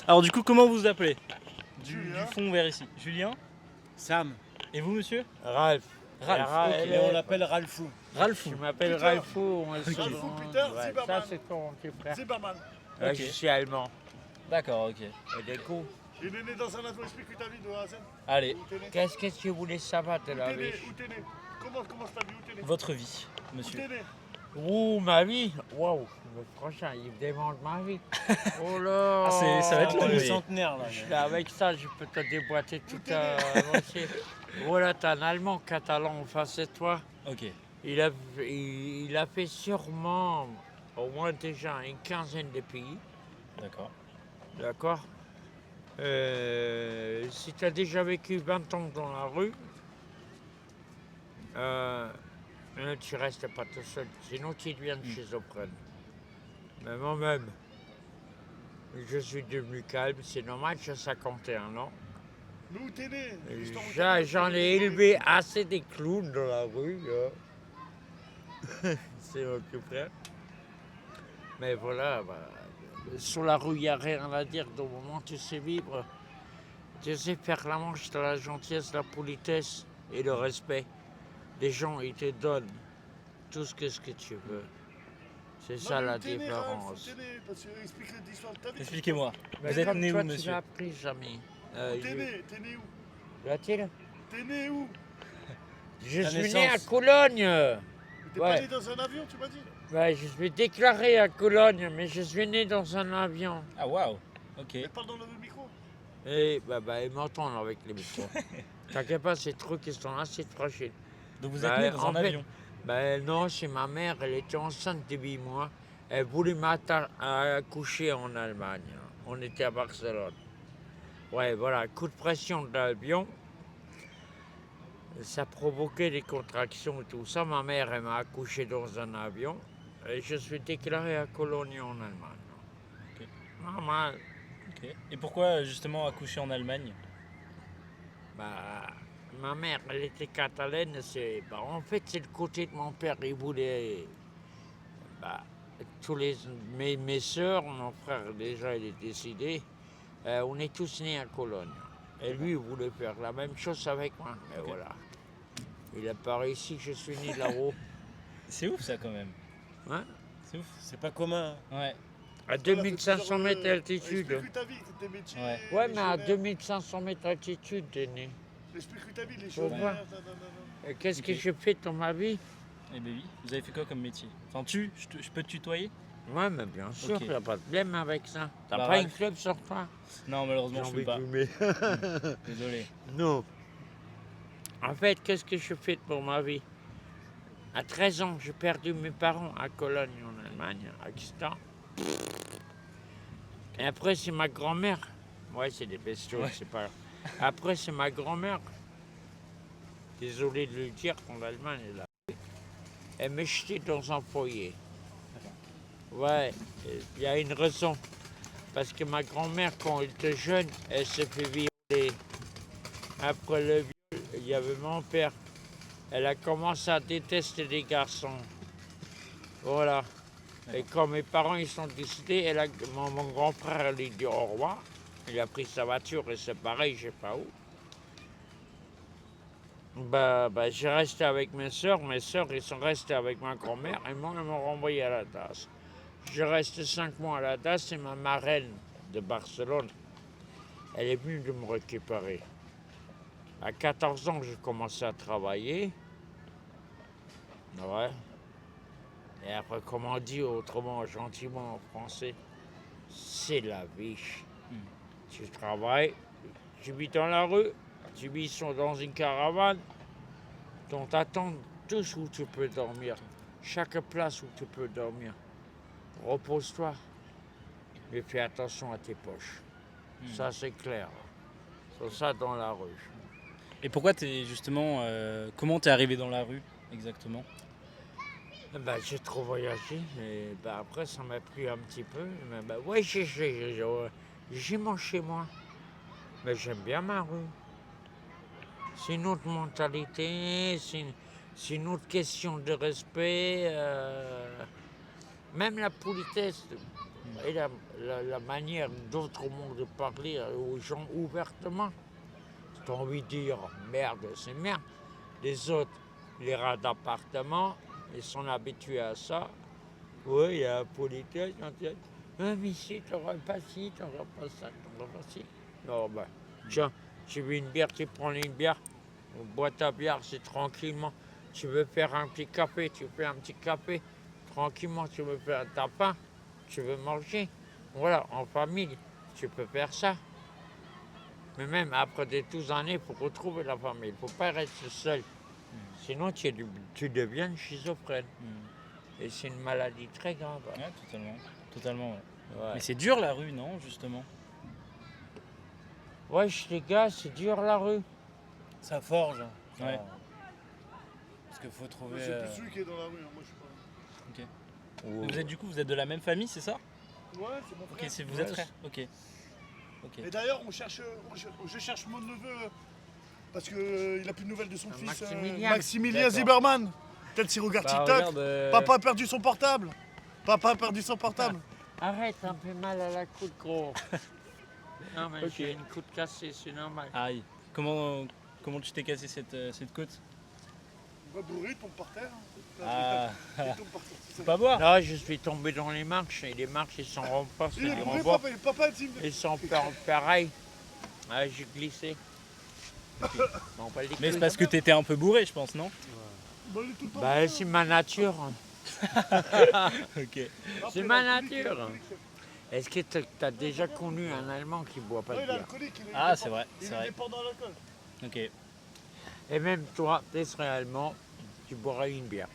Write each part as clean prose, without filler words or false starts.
Alors du coup, comment vous vous appelez du Julien. fond vers ici. Julien. Sam. Et vous, monsieur? Ralph. Ralph. Ok. Mais on l'appelle Ralphou. Ralphou. Je m'appelle Peter. Ralphou. Ralphou, Peter, Zimmermann. Ça, c'est ton petit frère. Zimmermann. Ouais, Ok. je suis allemand. D'accord, ok. Et du coup, Il est né dans un avion, explique ta vie de A à Z. Allez, Où t'es né? qu'est-ce que tu voulais savoir de Où la t'es né? vie? Où t'es né? Comment commence ta vie? Où t'es né? votre vie, Où monsieur. t'es né? Ouh, ma vie. Waouh. Le prochain, il me demande ma vie. Oh là. Ah, ça va être long, le oui. centenaire, là. Je suis là avec ça, je peux te déboîter tout à moitié. Voilà, t'as un Allemand catalan en face de toi. Ok. Il a fait sûrement au moins déjà une quinzaine de pays. D'accord. D'accord. Si tu as déjà vécu 20 ans dans la rue, tu restes pas tout seul. Sinon, tu deviens schizophrène. Mais moi-même, je suis devenu calme. C'est normal, j'ai 51 ans. Mais où t'es né? L'histoire où t'es né, J'en c'est- ai élevé assez des clowns dans la rue. C'est mon petit frère. Mais voilà, bah, sur la rue, il n'y a rien à dire. Dans le moment où tu sais vivre, tu sais faire la manche de la gentillesse, la politesse et le respect. Les gens, ils te donnent tout ce que tu veux. C'est Non, ça mais la où t'es né, Ralph? Où différence. t'es né? Parce que explique l'histoire de ta vie. Expliquez-moi. Mais Vous êtes comme né toi, où, monsieur? Tu m'as appris jamais. Où t'es né? T'es né où? L'a-t-il T'es né où? Je Ta suis né à naissance. Cologne. Mais t'es Ouais. pas né dans un avion, tu m'as dit? Ouais, je suis déclaré à Cologne, mais je suis né dans un avion. Ah, waouh. Ok. Mais parle dans le micro. Et ils m'entendent avec les micros. T'inquiète pas, ces trucs ils sont assez fragiles. Donc vous êtes Bah, né dans en un fait- avion. Non, c'est ma mère, elle était enceinte de 8 mois. Elle voulait accoucher en Allemagne. On était à Barcelone. Ouais, voilà, coup de pression de l'avion. Ça provoquait des contractions et tout ça. Ma mère, elle m'a accouché dans un avion. Et je suis déclaré à Cologne en Allemagne. Ok. Normal. Ok. Et pourquoi justement accoucher en Allemagne? Bah, ma mère, elle était catalane. En fait, c'est le côté de mon père. Il voulait. Bah, mes soeurs, mon frère, déjà, il est décédé. On est tous nés à Cologne. Et lui, il voulait faire la même chose avec moi. Mais Ok. voilà. Il a pas réussi que je suis né là-haut. C'est ouf ça quand même. Hein? C'est ouf. C'est pas commun. Ouais. À 2500 mètres d'altitude. Explique ta vie, tes métiers. Ouais. Ouais, les mais à chômeurs. 2500 mètres d'altitude, t'es né. Explique ta vie, les Faut voir. chômeurs. Et qu'est-ce Ok. que j'ai fait dans ma vie? Eh ben oui. Vous avez fait quoi comme métier? Enfin, je peux te tutoyer? Ouais, mais bien sûr, Ok. il n'y a pas de problème avec ça. T'as Bah, pas Ralph. une club sur toi? Non, malheureusement, je peux pas. fumer. Désolé. Non. En fait, qu'est-ce que je fais pour ma vie? À 13 ans, j'ai perdu mes parents à Cologne, en Allemagne, accident. Et après, c'est ma grand-mère. Ouais, c'est des bestiaux, Ouais. c'est pas. Après, c'est ma grand-mère. Désolé de le dire, en Allemagne, elle m'a jeté dans un foyer. Ouais, il y a une raison. Parce que ma grand-mère, quand elle était jeune, elle s'est fait violer. Après le viol, il y avait mon père. Elle a commencé à détester les garçons. Voilà. Et quand mes parents ils sont décédés, mon grand frère lui dit au revoir. Il a pris sa voiture et c'est pareil, je sais pas où. J'ai resté avec mes sœurs ils sont restés avec ma grand-mère et moi ils m'ont renvoyé à la DAS. Je resté 5 mois à la DAS, c'est ma marraine de Barcelone. Elle est venue de me récupérer. À 14 ans, j'ai commencé à travailler. Ouais. Et après, comme on dit autrement, gentiment en français, c'est la vie. Tu travailles, tu vis dans la rue, tu vis dans une caravane, on t'attend tous où tu peux dormir, chaque place où tu peux dormir. Repose-toi, mais fais attention à tes poches. Ça, c'est clair. C'est ça dans la rue. Et pourquoi comment t'es arrivé dans la rue exactement? J'ai trop voyagé, et après ça m'a pris un petit peu. Mais ouais, j'ai mon chez moi. Mais j'aime bien ma rue. C'est une autre mentalité, c'est une autre question de respect. Même la politesse. Et la manière d'autres monde de parler aux gens ouvertement. Tu as envie de dire merde, c'est merde. Les autres, les rats d'appartement, ils sont habitués à ça. Oui, il y a un politesse, ah, mais si, t'auras pas ci, t'auras pas ça, t'auras pas ci. Non, ben, tiens, tu veux une bière, tu prends une bière, on boit ta bière, c'est tranquillement. Tu veux faire un petit café, tu fais un petit café, tranquillement, tu veux faire ta pain, tu veux manger. Voilà, en famille, tu peux faire ça. Mais même après des 12 années, il faut retrouver la famille, il ne faut pas rester seul. Sinon, tu deviens schizophrène. Et c'est une maladie très grave. Ouais, totalement. Totalement, ouais. Ouais. Mais c'est dur la rue, non, justement? Ouais, les gars, c'est dur la rue. Ça forge. Ouais. Parce qu'il faut Moi, trouver. c'est plus celui qui est dans la rue, hein. Moi, je suis pas. Vous êtes du coup, vous êtes de la même famille, c'est ça? Ouais, c'est mon Ok, frère. vous êtes frères. Ok. Ok. Et d'ailleurs, je cherche mon neveu parce qu'il a plus de nouvelles de son fils Maximilien. Maximilien D'accord. Zimmerman. Peut-être s'il regarde Bah, TikTok. regarde, Papa a perdu son portable. Papa a perdu son portable. Arrête, ça me fait mal à la coude, gros. Non, mais Ok. j'ai une coude cassée, c'est normal. Aïe. Comment tu t'es cassé cette côte? Il va bourrer, il tombe par terre. Ah, Il tombe par terre. c'est faut ça. pas boire. Là, je suis tombé dans les marches, et les marches, ils sont en pas, Il est c'est bourré, en bois. papa, Ils sont pareils. Ah, j'ai glissé. Bon, pas les Mais c'est couilles. parce que t'étais un peu bourré, je pense, non? Bon, il est tout le temps Bah, bourré. c'est ma nature. Ok. Après, c'est il est ma alcoolique, il est nature. alcoolique, chef. Est-ce que tu as déjà connu un Allemand qui boit pas Ouais, de il est bière? alcoolique. il est Ah, c'est vrai, Il c'est est vrai. dépendant à l'alcool. Ok. Et même toi, tu serais allemand, tu boirais une bière.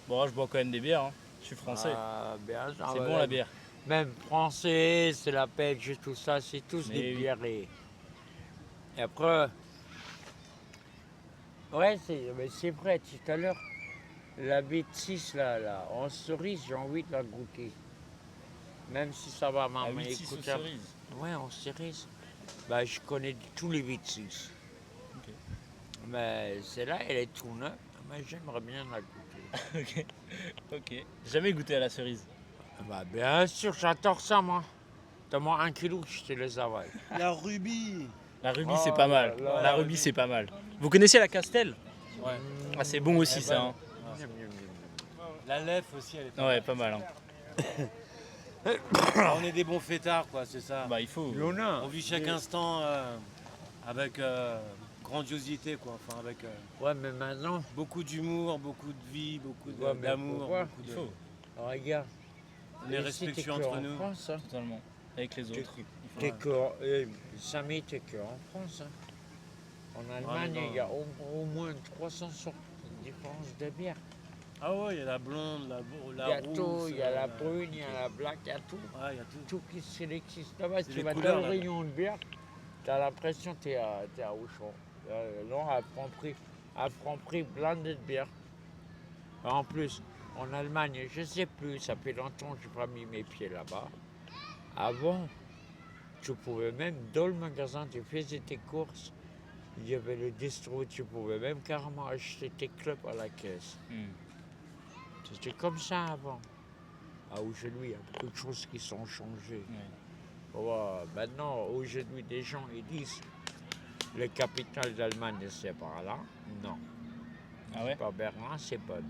Bon, je bois quand même des bières, hein. Je suis français. Ah, bien, ça C'est va, bon la bière. Même français, c'est la belge et tout ça, c'est tous Mais des oui. bières. Et après, ouais, mais c'est vrai, tout à l'heure, la B6 là, en cerise, j'ai envie de la goûter. Même si ça va À m'amener 8-6 aux écouter. cerises. Ouais, en cerise. Bah, je connais tous les B6. Ok. Mais celle-là, elle est tout neuve, mais j'aimerais bien la goûter. Ok. Ok. J'ai jamais goûté à la cerise. Bah, bien sûr, j'adore ça, moi. Donne-moi 1 kilo, je te les avale. La rubis. La rubis, Oh c'est pas mal. là là. La rubis, c'est pas mal. Vous connaissez la Castel? Ouais. Ah, c'est bon aussi, Eh ça. ben, Hein. La lèvre aussi, elle est pas Ouais, pas mal. Hein. mal. On est des bons fêtards, quoi, c'est ça. Bah, il faut. Luna. On vit chaque instant avec grandiosité, quoi. Enfin, avec Ouais, mais maintenant, beaucoup d'humour, beaucoup de vie, beaucoup Ouais, mais d'amour. pourquoi beaucoup Il de- faut. regarde. On est Ici, respectueux t'es que entre en nous. France, hein. Totalement. Avec les autres. T'es que, Samy, t'es que en France. Hein. En Allemagne, non. il y a au moins 300 sortes de différences de bière. Ah ouais, il y a la blonde, la Il la y a rousse. tout, il y a la brune, il y a la black, il y a tout. Ouais, il y a tout. Tout qui existe là-bas. C'est Tu les vas dans couleurs, le là-bas. rayon de bière, t'as l'impression que t'es à Auchan. Non, à Franprix, blindé de bière. En plus, en Allemagne, je sais plus, ça fait longtemps que je n'ai pas mis mes pieds là-bas. Avant, tu pouvais même, dans le magasin, tu faisais tes courses, il y avait le distro, tu pouvais même carrément acheter tes clubs à la caisse. Hmm. C'était comme ça avant. Aujourd'hui, il y a beaucoup de choses qui sont changées. Ouais. Ouais, maintenant, aujourd'hui, des gens ils disent la capitale d'Allemagne, c'est par là. Non, Ah ouais? pas Berlin, c'est Bonn.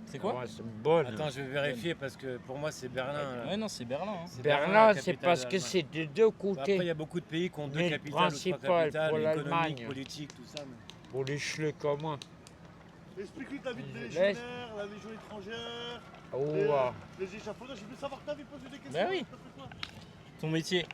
C'est quoi? Ouais, c'est Bonn. Attends, je vais vérifier parce que pour moi, c'est Berlin. là. Ouais, non, c'est Berlin. Hein. C'est Berlin, la c'est capitale parce que d'Allemagne. c'est des deux Après, il côtés. y a beaucoup de pays qui ont deux Mais le capitales ou trois principal capitales, pour économiques, l'Allemagne. politiques, tout ça. mais- Pour les chleux comme moi. Explique-lui ta vie de Laisse. légionnaire, la légion étrangère, Oh, les échafaudages. Je veux savoir ta vie, poser des questions. Bah oui. t'as fait quoi Ton métier.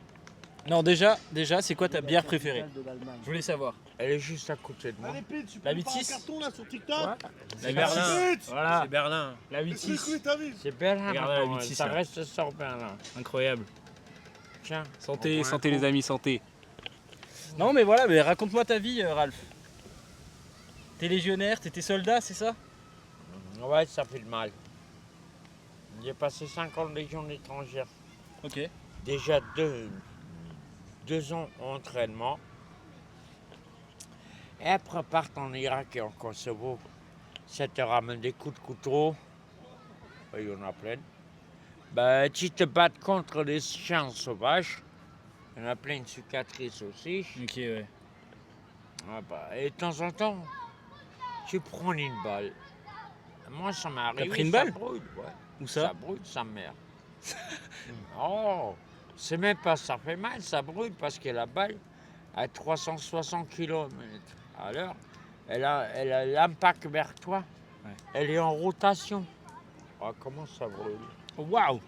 Non, déjà, c'est quoi ta bière préférée? Je voulais savoir. elle est juste à côté de moi. Allez, Pete, tu La peux pas un 8-6. carton là sur TikTok. Ouais. C'est La Berlin. 8-6. Voilà. C'est Berlin. La 8-6. Explique-lui ta vie. C'est Berlin Regarde la maintenant, 8-6, ça là. reste sur Berlin. Incroyable. Tiens. Santé, on prend un santé coup. les amis, santé. Non mais voilà, mais raconte-moi ta vie, Ralph. T'es légionnaire, t'étais soldat, c'est ça? Ouais, ça fait le mal. J'ai passé 5 ans de Légion étrangère. Ok. Déjà deux ans entraînement. Et après, part en Irak et en Kosovo. Ça te ramène des coups de couteau. Il y en a plein. Bah, tu te bats contre les chiens sauvages. Il y en a plein de cicatrices aussi. Ok, ouais. Ah bah, et de temps en temps, tu prends une balle. Moi, ça m'est arrivé. pris une ça balle brûle, ouais. Où Ça ça? brûle, sa mère. Oh, c'est même pas ça fait mal, ça brûle parce que la balle à 360 km à l'heure, elle a l'impact vers toi. Ouais. Elle est en rotation. Oh, comment ça brûle? Oh, waouh!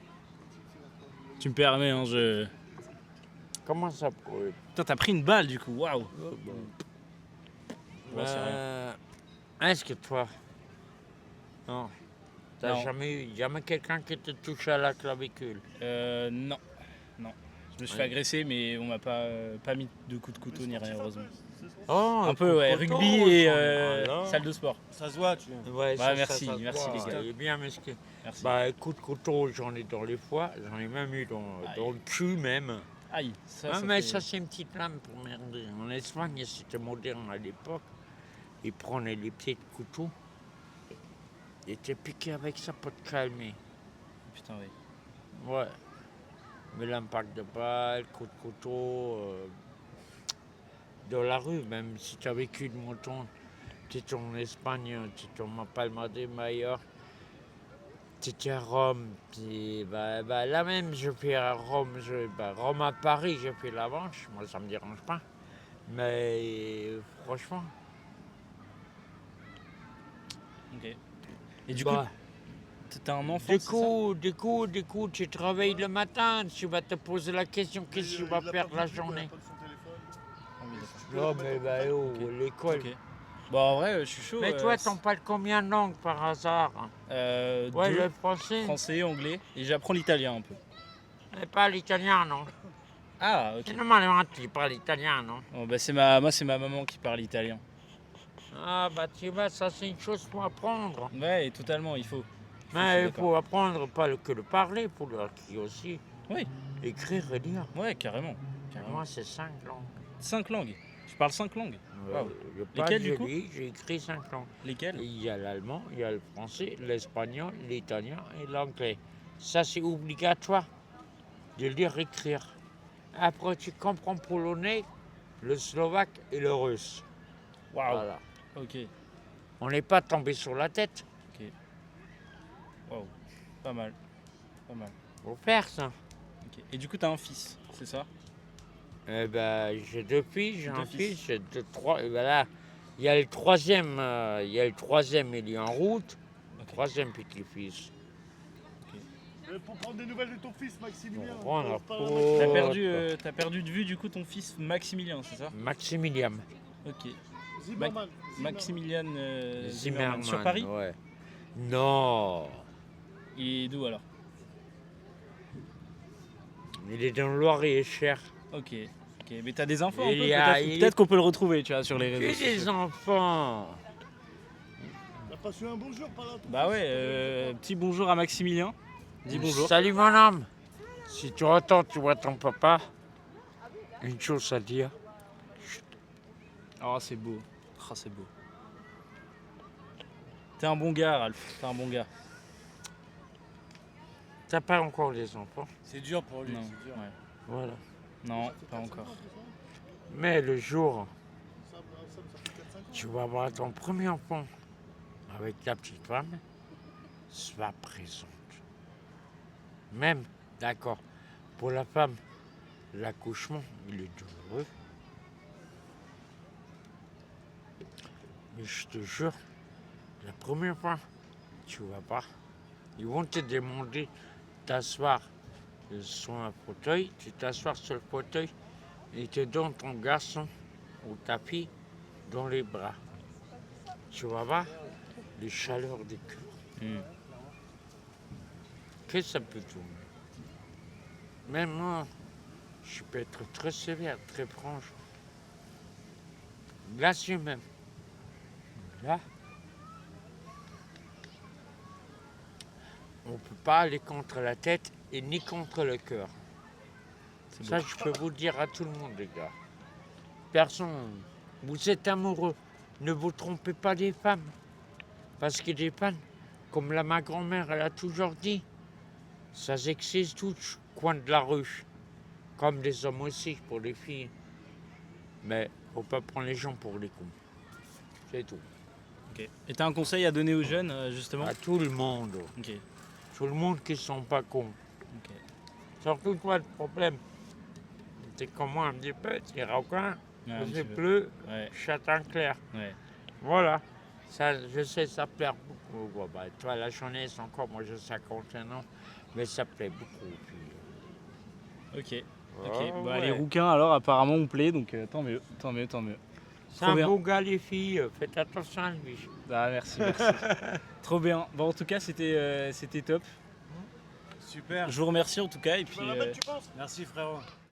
Tu me permets, hein, je. Comment ça brûle? Putain, t'as pris une balle du coup, waouh! Ouais, c'est rien. Est-ce que toi, non, t'as Non. jamais quelqu'un qui te touche à la clavicule? Non. Non. Je me suis fait Ouais. agresser, mais on m'a pas mis de coup de couteau ni rien, heureusement. Oh, Un peu, ouais, poteau, rugby et alors. salle de sport. Ça se voit, tu Ouais, merci, se merci, voit, les gars. Il est bien musclé. Merci. Bah, coup de couteau, j'en ai dans les foies, j'en ai même eu dans le cul même. Aïe, ça, Ah, ça mais fait- ça, c'est une petite lame pour merder. En Espagne, c'était moderne à l'époque. Ils prenaient les petits couteaux. Ils étaient piqués avec ça pour te calmer. Putain, oui. Ouais. Mais l'impact de balle, coup de couteau, dans la rue, même si tu as vécu de moton, tu étais en Espagne, tu étais en Palma de Mallorca, tu étais à Rome, puis, là même, je fais à Rome, Rome à Paris, j'ai fait la Manche, moi ça me dérange pas. Mais franchement, Ok. Et du bah, coup, t'as un enfant, c'est ça? du coup, tu travailles le matin, tu vas te poser la question, qu'est-ce que tu vas faire la journée? Ah oui, d'accord. Non, mais l'école. Ok. Bon, en vrai, je suis chaud. Mais toi, t'en parles combien de langues par hasard? Ouais, deux, le français. français, anglais, et j'apprends l'italien un peu. Mais pas l'italien, non. Ah, ok. C'est normalement tu parles italien, non? Bon, bah, moi, c'est ma maman qui parle italien. Ah, bah tu vois, ça c'est une chose pour apprendre. Ouais, et totalement, il faut. Je Mais suis il faut apprendre pas que le parler, il faut l'écrire aussi. Oui, Écrire et lire. ouais, carrément. Moi, c'est 5 langues. 5 langues. Tu parles 5 langues. Waouh. Je Lesquelles, du je coup lis, j'ai écrit 5 langues. Lesquelles? Il y a l'allemand, il y a le français, l'espagnol, l'italien et l'anglais. Ça, c'est obligatoire de lire et écrire. Après, tu comprends polonais, le slovaque et le russe. Waouh. Voilà. Ok. On n'est pas tombé sur la tête. Waouh. Pas mal. Pas mal. Faut faire ça. Ok. Et du coup, t'as un fils, c'est ça? Eh ben, j'ai 2 filles, j'ai Deux un fils. fils, j'ai 3. Et ben là, il y a le troisième, il est en route. Le troisième petit-fils. Pour prendre des nouvelles de ton fils, Maximilien. Bon, on a Pas pas- Maximilien. T'as perdu de vue du coup ton fils Maximilien, c'est ça? Maximilien. Ok. Zimmerman. Maximilian Zimmerman. Zimmerman. Sur Paris? Ouais. Non. Il est d'où alors? Il est dans le Loir-et-Cher. Ok. Ok. Mais t'as des infos un peu? Il y a- Peut-être il- peut-être qu'on peut le retrouver, tu vois, sur les réseaux J'ai sociaux. des enfants. T'as pas su un bonjour par là? Bah ouais, petit bonjour à Maximilien. Dis bonjour. Salut mon homme. Si tu entends, tu vois ton papa, une chose à dire. Oh, c'est beau. Oh, c'est beau. T'es un bon gars, Ralph. T'es un bon gars. T'as pas encore les enfants. C'est dur pour lui, Non, c'est dur. ouais. Voilà. Non, pas encore. Mais le jour, tu vas avoir ton premier enfant avec ta petite femme, sois présente. Même, d'accord, pour la femme, l'accouchement, il est douloureux. Mais je te jure, la première fois, tu vas pas. Ils vont te demander de t'asseoir sur un fauteuil, tu t'asseoir sur le fauteuil et te donnes ton garçon ou ta fille dans les bras. Tu vas voir les chaleurs du cœur. Qu'est-ce que ça peut tourner? Même moi, je peux être très sévère, très franche. Glacieux même. Là, on ne peut pas aller contre la tête et ni contre le cœur. C'est Ça, beau. je peux vous le dire à tout le monde, les gars. Personne, vous êtes amoureux, ne vous trompez pas des femmes. Parce que des femmes, comme ma grand-mère, elle a toujours dit, Ça existe tout coin de la rue. Comme des hommes aussi, pour les filles. Mais faut pas prendre les gens pour les cons. C'est tout. Ok. Et t'as un conseil à donner aux jeunes, justement? À tout le monde. Ok. Tout le monde qui sont pas cons. Ok. Surtout toi, le problème. C'est comme moi un petit peu, tu es rauquin, Ouais, un il petit peu. pleut, Ouais. châtain clair. Ouais. Voilà. Ça, je sais, ça plaît beaucoup. Bon, bah, toi, la jeunesse encore, moi j'ai 51 ans, mais ça plaît beaucoup. Puis, Ok. ah, Ok. Bah, ouais. les rouquins, alors, apparemment, on plaît, donc tant mieux, tant mieux, tant mieux. C'est Trop un bien. beau gars, les filles, faites attention à lui. Ah, merci, merci. Trop bien. Bon, en tout cas, c'était top. Super. Je vous remercie en tout cas, et puis. Tu vas la mettre, tu penses? Merci frérot.